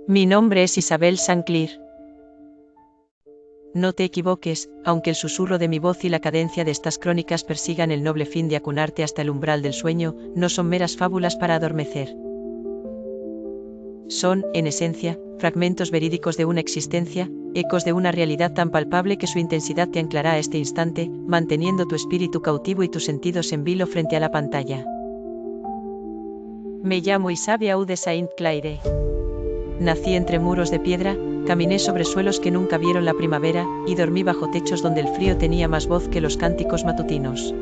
Mi nombre es Isabel Sanclir. No te equivoques, aunque el susurro de mi voz y la cadencia de estas crónicas persigan el noble fin de acunarte hasta el umbral del sueño, no son meras fábulas para adormecer. Son, en esencia, fragmentos verídicos de una existencia, ecos de una realidad tan palpable que su intensidad te anclará a este instante, manteniendo tu espíritu cautivo y tus sentidos en vilo frente a la pantalla. Me llamo Isabel Aud de Saint-Claire. Nací entre muros de piedra, caminé sobre suelos que nunca vieron la primavera, y dormí bajo techos donde el frío tenía más voz que los cánticos matutinos.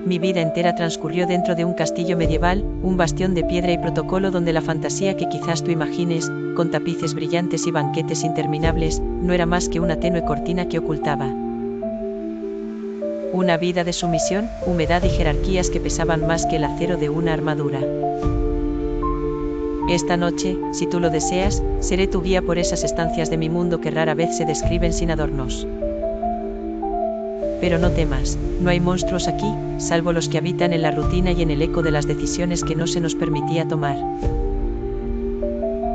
Mi vida entera transcurrió dentro de un castillo medieval, un bastión de piedra y protocolo donde la fantasía que quizás tú imagines, con tapices brillantes y banquetes interminables, no era más que una tenue cortina que ocultaba una vida de sumisión, humedad y jerarquías que pesaban más que el acero de una armadura. Esta noche, si tú lo deseas, seré tu guía por esas estancias de mi mundo que rara vez se describen sin adornos. Pero no temas, no hay monstruos aquí, salvo los que habitan en la rutina y en el eco de las decisiones que no se nos permitía tomar.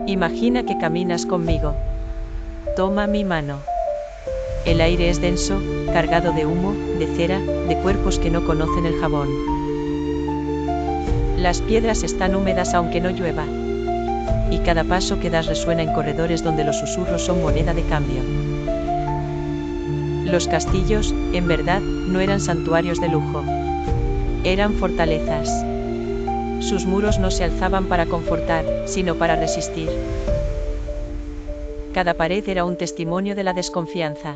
Imagina que caminas conmigo. Toma mi mano. El aire es denso, cargado de humo, de cera, de cuerpos que no conocen el jabón. Las piedras están húmedas aunque no llueva. Y cada paso que das resuena en corredores donde los susurros son moneda de cambio. Los castillos, en verdad, no eran santuarios de lujo. Eran fortalezas. Sus muros no se alzaban para confortar, sino para resistir. Cada pared era un testimonio de la desconfianza.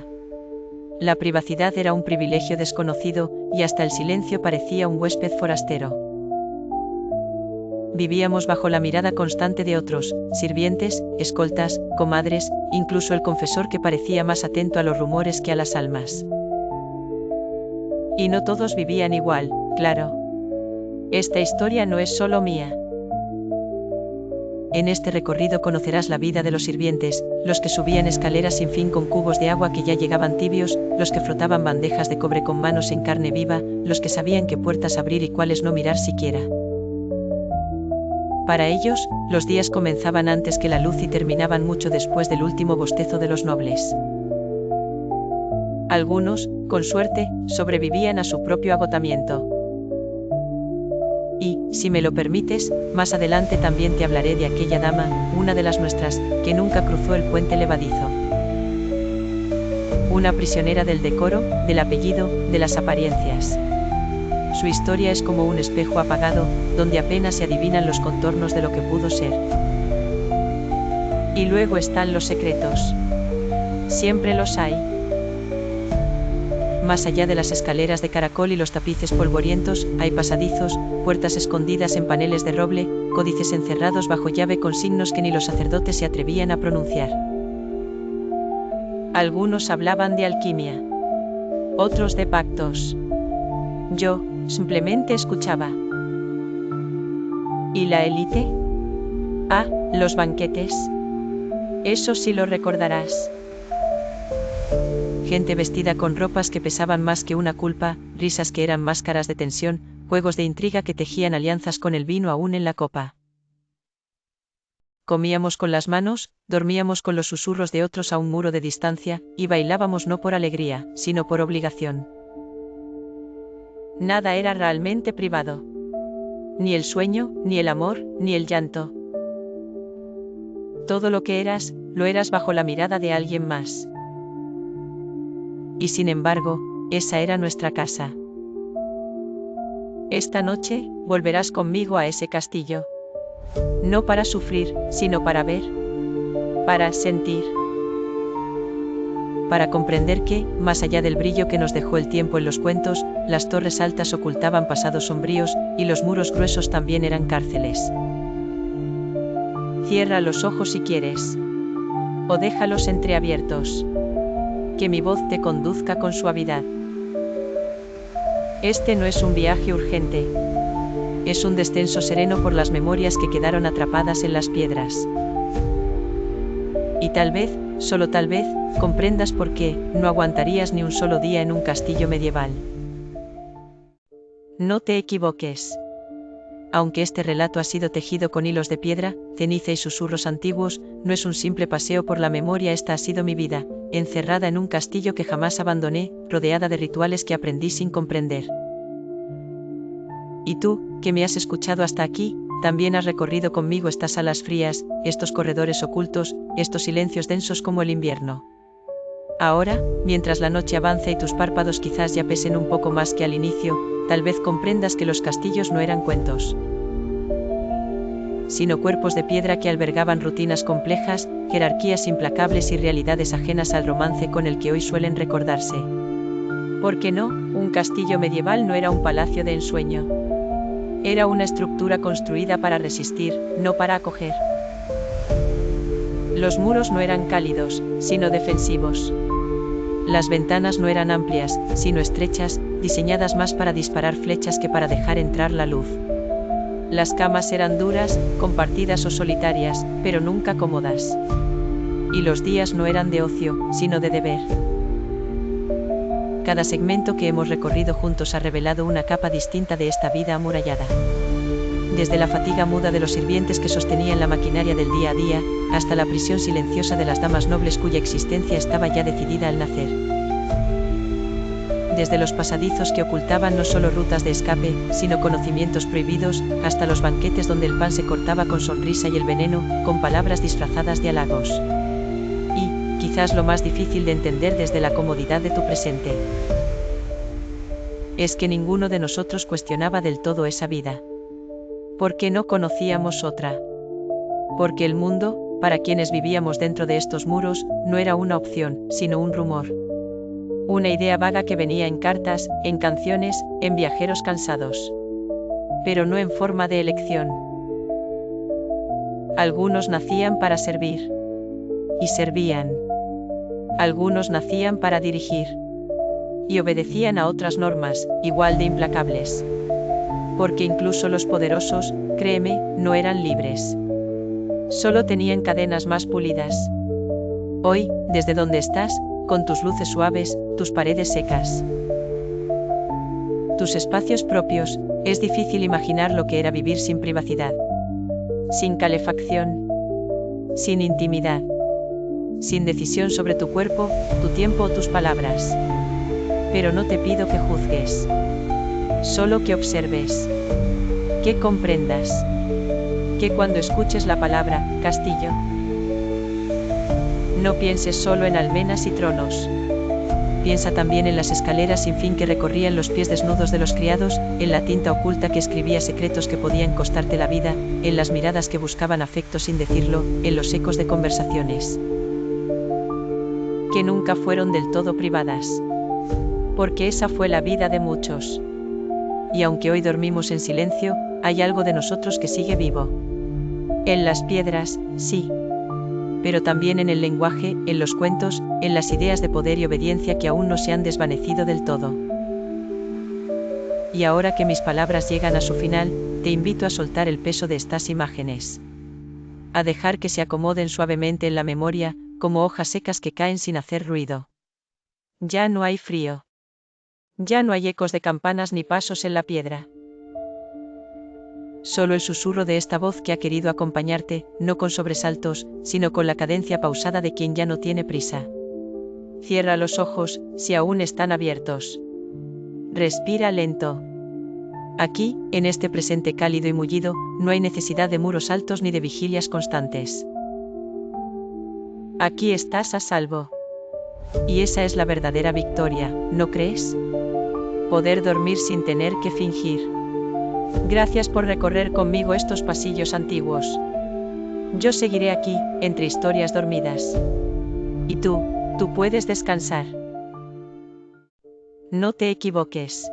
La privacidad era un privilegio desconocido, y hasta el silencio parecía un huésped forastero. Vivíamos bajo la mirada constante de otros, sirvientes, escoltas, comadres, incluso el confesor que parecía más atento a los rumores que a las almas. Y no todos vivían igual, claro. Esta historia no es solo mía. En este recorrido conocerás la vida de los sirvientes, los que subían escaleras sin fin con cubos de agua que ya llegaban tibios, los que frotaban bandejas de cobre con manos en carne viva, los que sabían qué puertas abrir y cuáles no mirar siquiera. Para ellos, los días comenzaban antes que la luz y terminaban mucho después del último bostezo de los nobles. Algunos, con suerte, sobrevivían a su propio agotamiento. Y, si me lo permites, más adelante también te hablaré de aquella dama, una de las nuestras, que nunca cruzó el puente levadizo. Una prisionera del decoro, del apellido, de las apariencias. Su historia es como un espejo apagado, donde apenas se adivinan los contornos de lo que pudo ser. Y luego están los secretos. Siempre los hay. Más allá de las escaleras de caracol y los tapices polvorientos, hay pasadizos, puertas escondidas en paneles de roble, códices encerrados bajo llave con signos que ni los sacerdotes se atrevían a pronunciar. Algunos hablaban de alquimia. Otros de pactos. Yo, simplemente escuchaba. ¿Y la élite? Ah, los banquetes. Eso sí lo recordarás. Gente vestida con ropas que pesaban más que una culpa, risas que eran máscaras de tensión, juegos de intriga que tejían alianzas con el vino aún en la copa. Comíamos con las manos, dormíamos con los susurros de otros a un muro de distancia, y bailábamos no por alegría, sino por obligación. Nada era realmente privado. Ni el sueño, ni el amor, ni el llanto. Todo lo que eras, lo eras bajo la mirada de alguien más. Y sin embargo, esa era nuestra casa. Esta noche, volverás conmigo a ese castillo. No para sufrir, sino para ver. Para sentir. Para comprender que, más allá del brillo que nos dejó el tiempo en los cuentos, las torres altas ocultaban pasados sombríos, y los muros gruesos también eran cárceles. Cierra los ojos si quieres. O déjalos entreabiertos. Que mi voz te conduzca con suavidad. Este no es un viaje urgente. Es un descenso sereno por las memorias que quedaron atrapadas en las piedras. Y tal vez, solo tal vez, comprendas por qué no aguantarías ni un solo día en un castillo medieval. No te equivoques. aunque este relato ha sido tejido con hilos de piedra, ceniza y susurros antiguos, no es un simple paseo por la memoria, esta ha sido mi vida, encerrada en un castillo que jamás abandoné, rodeada de rituales que aprendí sin comprender. Y tú, que me has escuchado hasta aquí, también has recorrido conmigo estas salas frías, estos corredores ocultos, estos silencios densos como el invierno. Ahora, mientras la noche avanza y tus párpados quizás ya pesen un poco más que al inicio, tal vez comprendas que los castillos no eran cuentos, sino cuerpos de piedra que albergaban rutinas complejas, jerarquías implacables y realidades ajenas al romance con el que hoy suelen recordarse. ¿Por qué no? Un castillo medieval no era un palacio de ensueño. Era una estructura construida para resistir, no para acoger. Los muros no eran cálidos, sino defensivos. Las ventanas no eran amplias, sino estrechas, diseñadas más para disparar flechas que para dejar entrar la luz. Las camas eran duras, compartidas o solitarias, pero nunca cómodas. Y los días no eran de ocio, sino de deber. Cada segmento que hemos recorrido juntos ha revelado una capa distinta de esta vida amurallada. Desde la fatiga muda de los sirvientes que sostenían la maquinaria del día a día, hasta la prisión silenciosa de las damas nobles cuya existencia estaba ya decidida al nacer. Desde los pasadizos que ocultaban no solo rutas de escape, sino conocimientos prohibidos, hasta los banquetes donde el pan se cortaba con sonrisa y el veneno, con palabras disfrazadas de halagos. Y, quizás lo más difícil de entender desde la comodidad de tu presente, es que ninguno de nosotros cuestionaba del todo esa vida. Porque no conocíamos otra. Porque el mundo, para quienes vivíamos dentro de estos muros, no era una opción, sino un rumor. Una idea vaga que venía en cartas, en canciones, en viajeros cansados. Pero no en forma de elección. Algunos nacían para servir. Y servían. Algunos nacían para dirigir. Y obedecían a otras normas, igual de implacables. Porque incluso los poderosos, créeme, no eran libres. Solo tenían cadenas más pulidas. Hoy, desde donde estás, con tus luces suaves, tus paredes secas, tus espacios propios, es difícil imaginar lo que era vivir sin privacidad, sin calefacción, sin intimidad, sin decisión sobre tu cuerpo, tu tiempo o tus palabras. Pero no te pido que juzgues. Solo que observes, que comprendas, que cuando escuches la palabra castillo, no pienses solo en almenas y tronos. Piensa también en las escaleras sin fin que recorrían los pies desnudos de los criados, en la tinta oculta que escribía secretos que podían costarte la vida, en las miradas que buscaban afecto sin decirlo, en los ecos de conversaciones que nunca fueron del todo privadas. Porque esa fue la vida de muchos. Y aunque hoy dormimos en silencio, hay algo de nosotros que sigue vivo. En las piedras, sí. Pero también en el lenguaje, en los cuentos, en las ideas de poder y obediencia que aún no se han desvanecido del todo. Y ahora que mis palabras llegan a su final, te invito a soltar el peso de estas imágenes. A dejar que se acomoden suavemente en la memoria, como hojas secas que caen sin hacer ruido. Ya no hay frío. Ya no hay ecos de campanas ni pasos en la piedra. Solo el susurro de esta voz que ha querido acompañarte, no con sobresaltos, sino con la cadencia pausada de quien ya no tiene prisa. Cierra los ojos, si aún están abiertos. Respira lento. Aquí, en este presente cálido y mullido, no hay necesidad de muros altos ni de vigilias constantes. Aquí estás a salvo. Y esa es la verdadera victoria, ¿no crees? Poder dormir sin tener que fingir. Gracias por recorrer conmigo estos pasillos antiguos. Yo seguiré aquí, entre historias dormidas. Y tú puedes descansar. No te equivoques.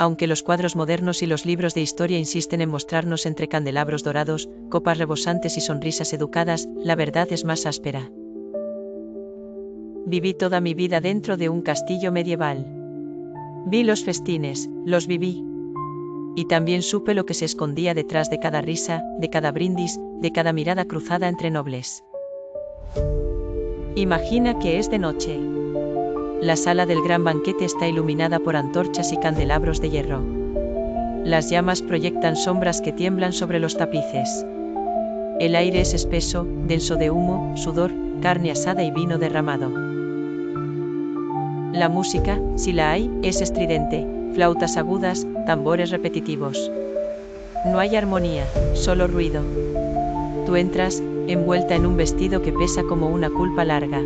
Aunque los cuadros modernos y los libros de historia insisten en mostrarnos entre candelabros dorados, copas rebosantes y sonrisas educadas, la verdad es más áspera. Viví toda mi vida dentro de un castillo medieval. Vi los festines, los viví. Y también supe lo que se escondía detrás de cada risa, de cada brindis, de cada mirada cruzada entre nobles. Imagina que es de noche. La sala del gran banquete está iluminada por antorchas y candelabros de hierro. Las llamas proyectan sombras que tiemblan sobre los tapices. El aire es espeso, denso de humo, sudor, carne asada y vino derramado. La música, si la hay, es estridente, flautas agudas, tambores repetitivos. No hay armonía, solo ruido. Tú entras, envuelta en un vestido que pesa como una culpa larga.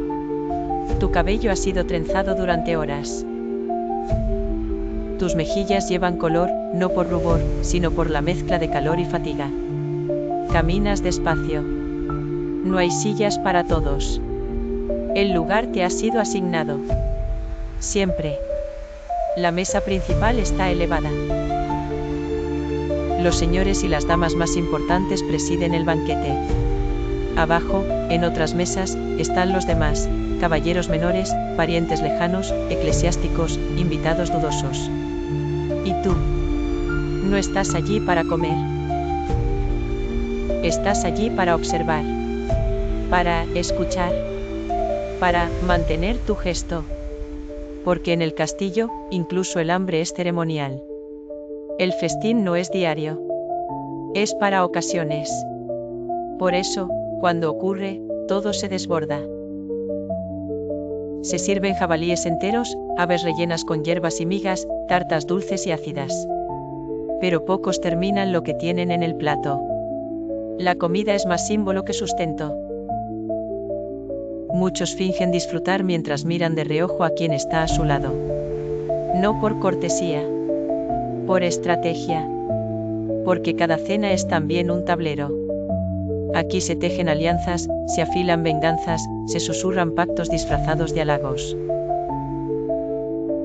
Tu cabello ha sido trenzado durante horas. Tus mejillas llevan color, no por rubor, sino por la mezcla de calor y fatiga. Caminas despacio. No hay sillas para todos. El lugar te ha sido asignado. Siempre. La mesa principal está elevada. Los señores y las damas más importantes presiden el banquete. Abajo, en otras mesas, están los demás, caballeros menores, parientes lejanos, eclesiásticos, invitados dudosos. ¿Y tú? No estás allí para comer. Estás allí para observar, para escuchar, para mantener tu gesto. Porque en el castillo, incluso el hambre es ceremonial. El festín no es diario. Es para ocasiones. Por eso, cuando ocurre, todo se desborda. Se sirven jabalíes enteros, aves rellenas con hierbas y migas, tartas dulces y ácidas. Pero pocos terminan lo que tienen en el plato. La comida es más símbolo que sustento. Muchos fingen disfrutar mientras miran de reojo a quien está a su lado. No por cortesía. Por estrategia. Porque cada cena es también un tablero. Aquí se tejen alianzas, se afilan venganzas, se susurran pactos disfrazados de halagos.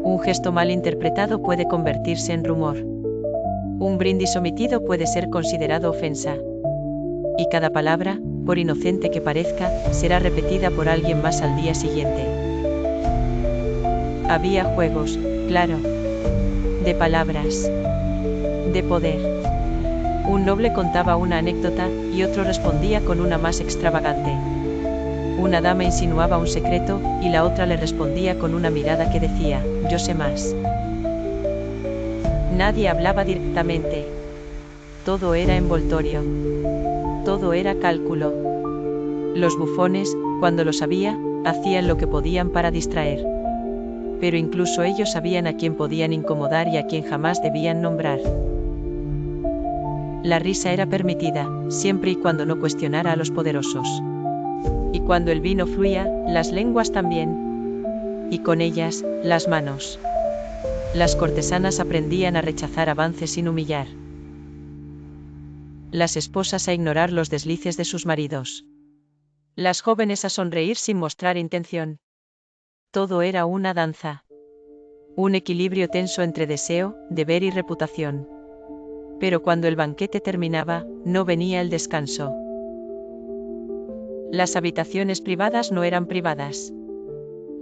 Un gesto mal interpretado puede convertirse en rumor. Un brindis omitido puede ser considerado ofensa. Y cada palabra, por inocente que parezca, será repetida por alguien más al día siguiente. Había juegos, claro. De palabras. De poder. Un noble contaba una anécdota, y otro respondía con una más extravagante. Una dama insinuaba un secreto, y la otra le respondía con una mirada que decía, yo sé más. Nadie hablaba directamente. Todo era envoltorio. Todo era cálculo. Los bufones, cuando lo sabía, hacían lo que podían para distraer. Pero incluso ellos sabían a quién podían incomodar y a quién jamás debían nombrar. La risa era permitida, siempre y cuando no cuestionara a los poderosos. Y cuando el vino fluía, las lenguas también. Y con ellas, las manos. Las cortesanas aprendían a rechazar avances sin humillar. Las esposas a ignorar los deslices de sus maridos. Las jóvenes a sonreír sin mostrar intención. Todo era una danza. Un equilibrio tenso entre deseo, deber y reputación. Pero cuando el banquete terminaba, no venía el descanso. Las habitaciones privadas no eran privadas.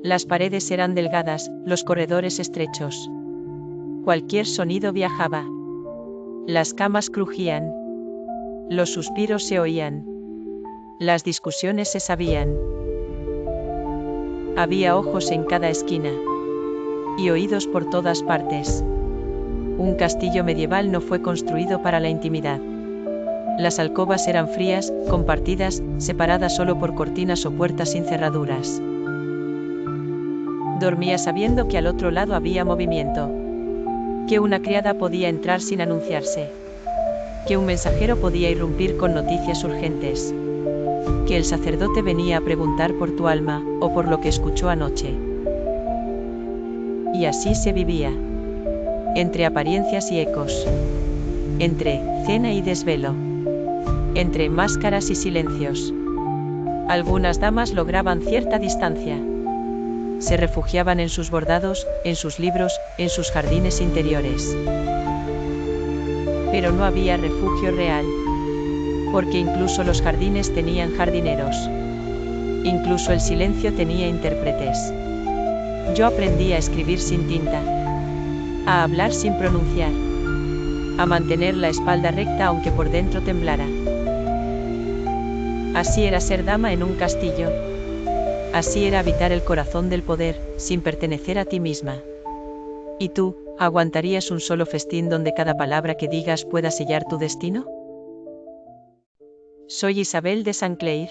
Las paredes eran delgadas, los corredores estrechos. Cualquier sonido viajaba. Las camas crujían. Los suspiros se oían. Las discusiones se sabían. Había ojos en cada esquina. Y oídos por todas partes. Un castillo medieval no fue construido para la intimidad. Las alcobas eran frías, compartidas, separadas solo por cortinas o puertas sin cerraduras. Dormía sabiendo que al otro lado había movimiento. Que una criada podía entrar sin anunciarse. Que un mensajero podía irrumpir con noticias urgentes. Que el sacerdote venía a preguntar por tu alma, o por lo que escuchó anoche. Y así se vivía. Entre apariencias y ecos. Entre cena y desvelo. Entre máscaras y silencios. Algunas damas lograban cierta distancia. Se refugiaban en sus bordados, en sus libros, en sus jardines interiores. Pero no había refugio real. Porque incluso los jardines tenían jardineros. Incluso el silencio tenía intérpretes. Yo aprendí a escribir sin tinta. A hablar sin pronunciar. A mantener la espalda recta aunque por dentro temblara. Así era ser dama en un castillo. Así era habitar el corazón del poder, sin pertenecer a ti misma. Y tú, ¿Aguantarías un solo festín donde cada palabra que digas pueda sellar tu destino? Soy Isabel de St. Clair.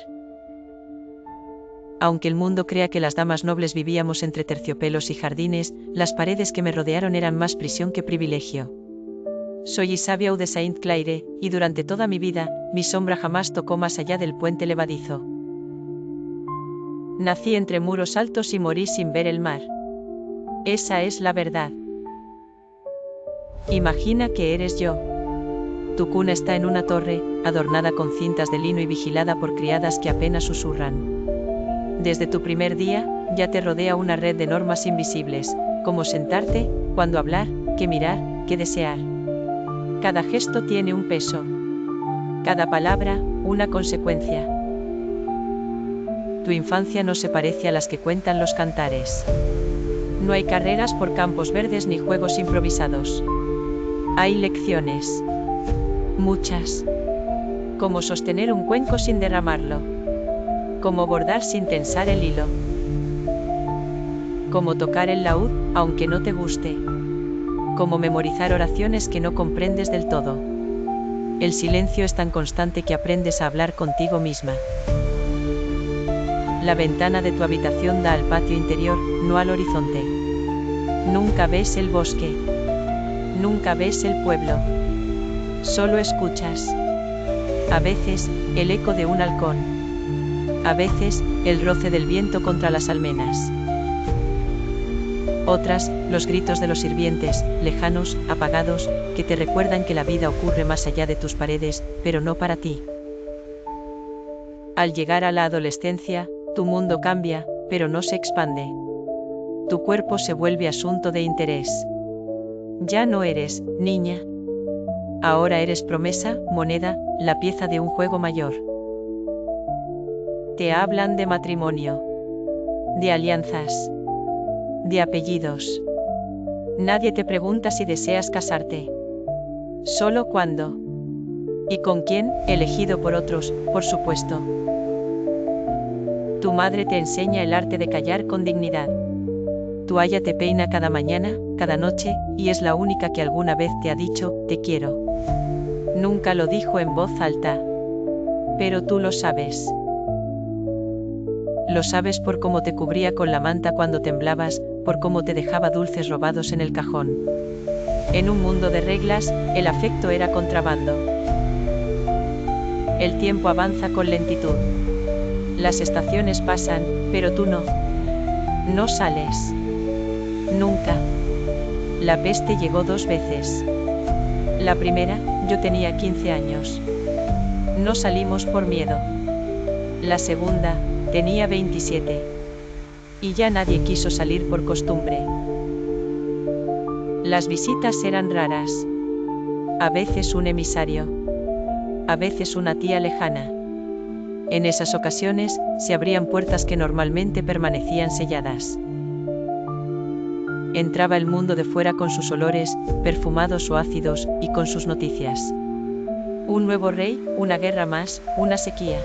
Aunque el mundo crea que las damas nobles vivíamos entre terciopelos y jardines, las paredes que me rodearon eran más prisión que privilegio. Soy Isabel de St. Clair, y durante toda mi vida, mi sombra jamás tocó más allá del puente levadizo. Nací entre muros altos y morí sin ver el mar. Esa es la verdad. Imagina que eres yo. Tu cuna está en una torre, adornada con cintas de lino y vigilada por criadas que apenas susurran. Desde tu primer día, ya te rodea una red de normas invisibles, como sentarte, cuándo hablar, qué mirar, qué desear. Cada gesto tiene un peso. Cada palabra, una consecuencia. Tu infancia no se parece a las que cuentan los cantares. No hay carreras por campos verdes ni juegos improvisados. Hay lecciones. Muchas. Como sostener un cuenco sin derramarlo. Como bordar sin tensar el hilo. Como tocar el laúd, aunque no te guste. Como memorizar oraciones que no comprendes del todo. El silencio es tan constante que aprendes a hablar contigo misma. La ventana de tu habitación da al patio interior, no al horizonte. Nunca ves el bosque. Nunca ves el pueblo. Solo escuchas. A veces, el eco de un halcón. A veces, el roce del viento contra las almenas. Otras, los gritos de los sirvientes, lejanos, apagados, que te recuerdan que la vida ocurre más allá de tus paredes, pero no para ti. Al llegar a la adolescencia, tu mundo cambia, pero no se expande. Tu cuerpo se vuelve asunto de interés. Ya no eres niña. Ahora eres promesa, moneda, la pieza de un juego mayor. Te hablan de matrimonio, de alianzas, de apellidos. Nadie te pregunta si deseas casarte. Solo cuándo. ¿Y con quién? Elegido por otros, por supuesto. Tu madre te enseña el arte de callar con dignidad. Tu aya te peina cada mañana, cada noche, y es la única que alguna vez te ha dicho, te quiero. Nunca lo dijo en voz alta. Pero tú lo sabes. Lo sabes por cómo te cubría con la manta cuando temblabas, por cómo te dejaba dulces robados en el cajón. En un mundo de reglas, el afecto era contrabando. El tiempo avanza con lentitud. Las estaciones pasan, pero tú no. No sales. Nunca. La peste llegó 2 veces. La primera, yo tenía 15 años. No salimos por miedo. La segunda, tenía 27. Y ya nadie quiso salir por costumbre. Las visitas eran raras. A veces un emisario. A veces una tía lejana. En esas ocasiones, se abrían puertas que normalmente permanecían selladas. Entraba el mundo de fuera con sus olores, perfumados o ácidos, y con sus noticias. Un nuevo rey, una guerra más, una sequía.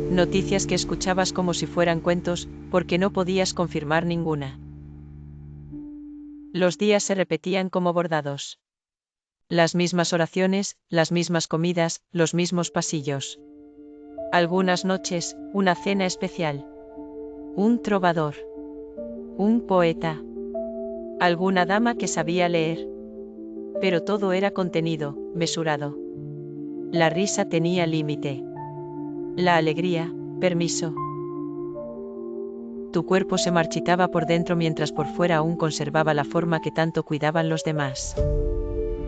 Noticias que escuchabas como si fueran cuentos, porque no podías confirmar ninguna. Los días se repetían como bordados. Las mismas oraciones, las mismas comidas, los mismos pasillos. Algunas noches, una cena especial. Un trovador. Un poeta. Alguna dama que sabía leer. Pero todo era contenido, mesurado. La risa tenía límite. La alegría, permiso. Tu cuerpo se marchitaba por dentro mientras por fuera aún conservaba la forma que tanto cuidaban los demás.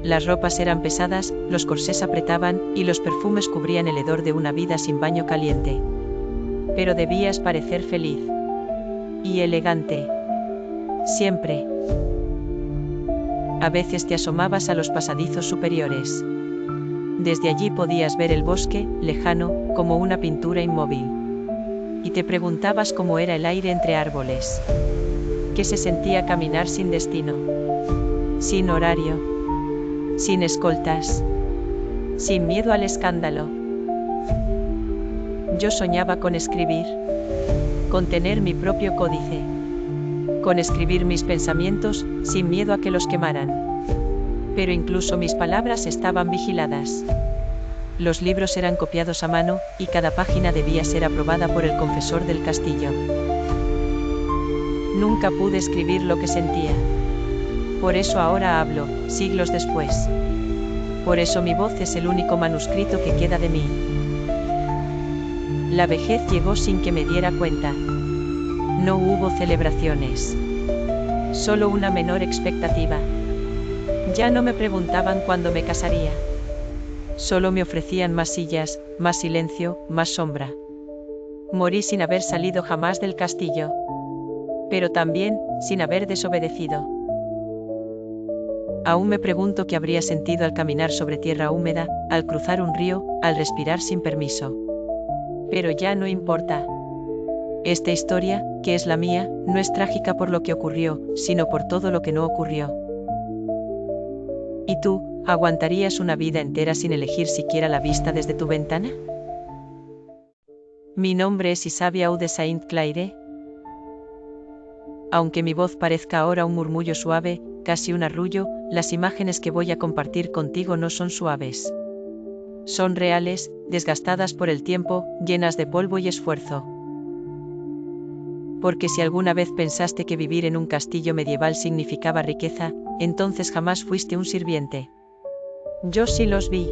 Las ropas eran pesadas, los corsés apretaban, y los perfumes cubrían el hedor de una vida sin baño caliente. Pero debías parecer feliz. Y elegante. Siempre. A veces te asomabas a los pasadizos superiores. Desde allí podías ver el bosque, lejano, como una pintura inmóvil. Y te preguntabas cómo era el aire entre árboles. ¿Qué se sentía caminar sin destino? Sin horario. Sin escoltas. Sin miedo al escándalo. Yo soñaba con escribir. Con tener mi propio códice. con escribir mis pensamientos, sin miedo a que los quemaran. Pero incluso mis palabras estaban vigiladas. Los libros eran copiados a mano, y cada página debía ser aprobada por el confesor del castillo. Nunca pude escribir lo que sentía. Por eso ahora hablo, siglos después. Por eso mi voz es el único manuscrito que queda de mí. La vejez llegó sin que me diera cuenta. No hubo celebraciones. Solo una menor expectativa. Ya no me preguntaban cuándo me casaría. Solo me ofrecían más sillas, más silencio, más sombra. Morí sin haber salido jamás del castillo. Pero también, sin haber desobedecido. Aún me pregunto qué habría sentido al caminar sobre tierra húmeda, al cruzar un río, al respirar sin permiso. Pero ya no importa. Esta historia, que es la mía, no es trágica por lo que ocurrió, sino por todo lo que no ocurrió. ¿Y tú, aguantarías una vida entera sin elegir siquiera la vista desde tu ventana? Mi nombre es Isabelle Aude Saint-Claire. Aunque mi voz parezca ahora un murmullo suave, casi un arrullo, las imágenes que voy a compartir contigo no son suaves. Son reales, desgastadas por el tiempo, llenas de polvo y esfuerzo. Porque si alguna vez pensaste que vivir en un castillo medieval significaba riqueza, entonces jamás fuiste un sirviente. Yo sí los vi.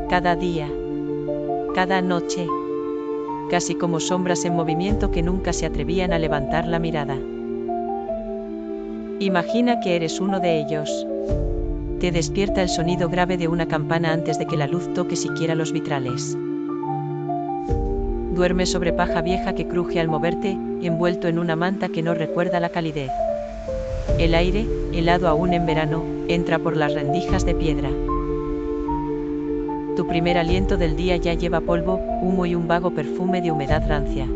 Cada día. Cada noche. Casi como sombras en movimiento que nunca se atrevían a levantar la mirada. Imagina que eres uno de ellos. Te despierta el sonido grave de una campana antes de que la luz toque siquiera los vitrales. Duermes sobre paja vieja que cruje al moverte, envuelto en una manta que no recuerda la calidez. El aire, helado aún en verano, entra por las rendijas de piedra. Tu primer aliento del día ya lleva polvo, humo y un vago perfume de humedad rancia.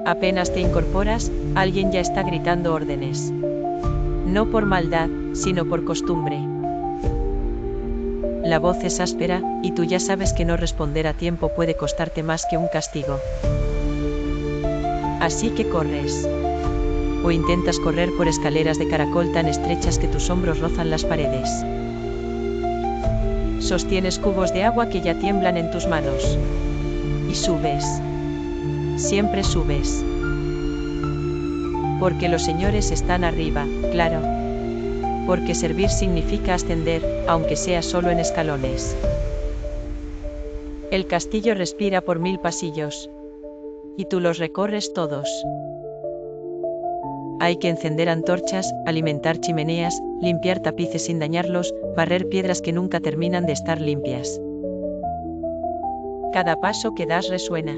Apenas te incorporas, alguien ya está gritando órdenes. No por maldad, sino por costumbre. La voz es áspera, y tú ya sabes que no responder a tiempo puede costarte más que un castigo. Así que corres. O intentas correr por escaleras de caracol tan estrechas que tus hombros rozan las paredes. Sostienes cubos de agua que ya tiemblan en tus manos. Y subes. Siempre subes. Porque los señores están arriba, claro. Porque servir significa ascender, aunque sea solo en escalones. El castillo respira por 1000 pasillos. Y tú los recorres todos. Hay que encender antorchas, alimentar chimeneas, limpiar tapices sin dañarlos, barrer piedras que nunca terminan de estar limpias. Cada paso que das resuena.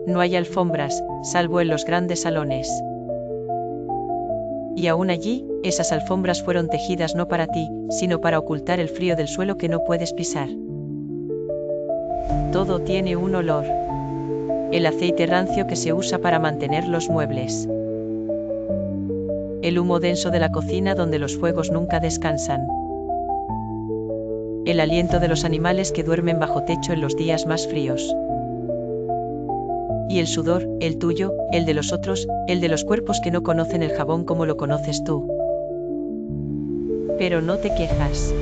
No hay alfombras, salvo en los grandes salones. Y aún allí, esas alfombras fueron tejidas no para ti, sino para ocultar el frío del suelo que no puedes pisar. Todo tiene un olor. El aceite rancio que se usa para mantener los muebles. El humo denso de la cocina donde los fuegos nunca descansan. El aliento de los animales que duermen bajo techo en los días más fríos. Y el sudor, el tuyo, el de los otros, el de los cuerpos que no conocen el jabón como lo conoces tú. Pero no te quejas.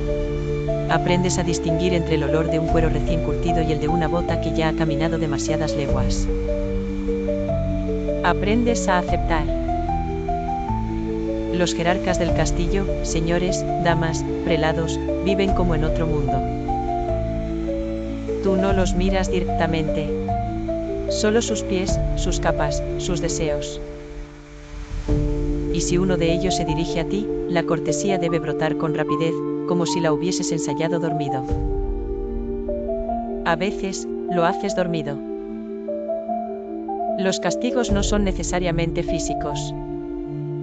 Aprendes a distinguir entre el olor de un cuero recién curtido y el de una bota que ya ha caminado demasiadas leguas. Aprendes a aceptar. Los jerarcas del castillo, señores, damas, prelados, viven como en otro mundo. Tú no los miras directamente. Solo sus pies, sus capas, sus deseos. Y si uno de ellos se dirige a ti, la cortesía debe brotar con rapidez, como si la hubieses ensayado dormido. A veces, lo haces dormido. Los castigos no son necesariamente físicos.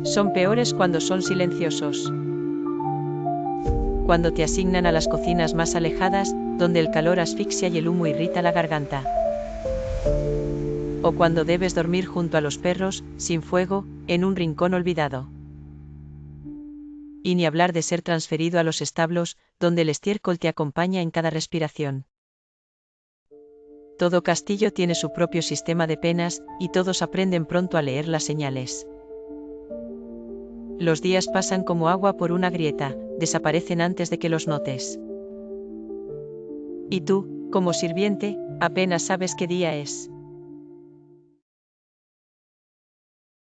Son peores cuando son silenciosos. Cuando te asignan a las cocinas más alejadas, donde el calor asfixia y el humo irrita la garganta. O cuando debes dormir junto a los perros, sin fuego, en un rincón olvidado. Y ni hablar de ser transferido a los establos, donde el estiércol te acompaña en cada respiración. Todo castillo tiene su propio sistema de penas, y todos aprenden pronto a leer las señales. Los días pasan como agua por una grieta, desaparecen antes de que los notes. Y tú, como sirviente, apenas sabes qué día es.